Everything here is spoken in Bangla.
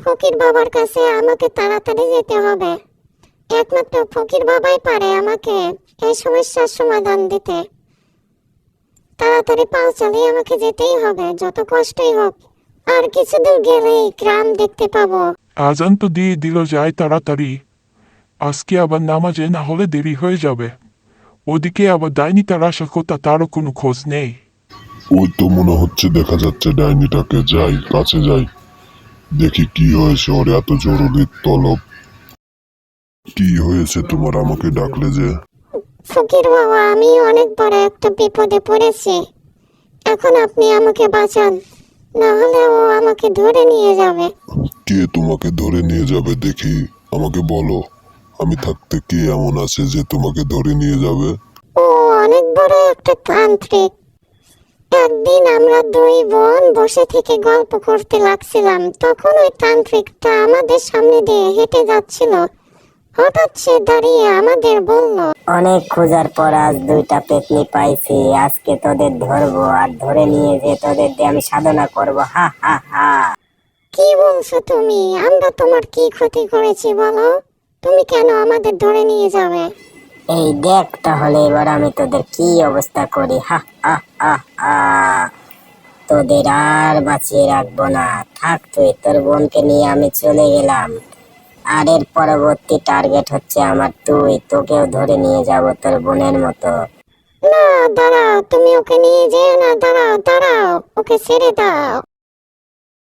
ফকির বাবার কাছে আমাকে তাড়াতাড়ি যেতে হবে। একমাত্র ফকির বাবাই পারে আমাকে এই সমস্যার সমাধান দিতে। তাড়াতাড়ি পাও চালিয়ে আমাকে যেতেই হবে, যত কষ্টই হোক। আর কিছু দূর গেলেই গ্রাম দেখতে পাবো। আজান তো দিয়ে দিল, যায় তাড়াতাড়ি। আজকে আবার নামাজে না হলে দেরি হয়ে যাবে। ওদিকে আবার ডাইনি তার আসার কথা, তারও কোনো খোঁজ নেই। ওই তো মনে হচ্ছে দেখা যাচ্ছে ডাইনিটাকে, যাই কাছে যাই, দেখি কি হয়েছে ওর এত জরুরি তলব। কি হয়েছে তোমার, আমাকে ডাকলে যে? ফকির বাবা, আমি অনেক বড় একটা বিপদে পড়েছি। এখন আপনি আমাকে বাঁচান, না হলে ও আমাকে ধরে নিয়ে যাবে। কে তোমাকে ধরে নিয়ে যাবে দেখি, আমাকে বলো। আমি থাকতে কে এমন আছে যে তোমাকে ধরে নিয়ে যাবে? ও অনেক বড় একটা তান্ত্রিক। একদিন আমরা দুই বোন বসে থেকে গল্প করতে লাগছিলাম, তখন ওই তান্ত্রিকটা আমাদের সামনে দিয়ে হেঁটে যাচ্ছিল। হঠাৎ সে দাঁড়িয়ে আমাদের বলল, অনেক খোঁজার পর আজ দুইটা পেতনি পাইছি। আজকে তোদের ধরবো আর ধরে নিয়ে যে তোদের দিয়ে আমি সাধনা করবো। হা হা হা। কি বলছো তুমি? আমরা তোমার কি ক্ষতি করেছি বলো? তুমি কেন আমাদের ধরে নিয়ে যাবে? এই দেখ তাহলে এবার আমি তোদের কি অবস্থা করি। হা হা হা হা। তোদের আর বাঁচিয়ে রাখবো না। থাক তুই, তোর বোনকে নিয়ে আমি চলে গেলাম। আর এর পরবর্তী টার্গেট হচ্ছে আমার তুই। তোকেও ধরে নিয়ে যাব তোর বোনের মতো। না, দাঁড়াও, তুমি ওকে নিয়ে যেও না। দাঁড়াও দাঁড়াও, ওকে ছেড়ে দাও।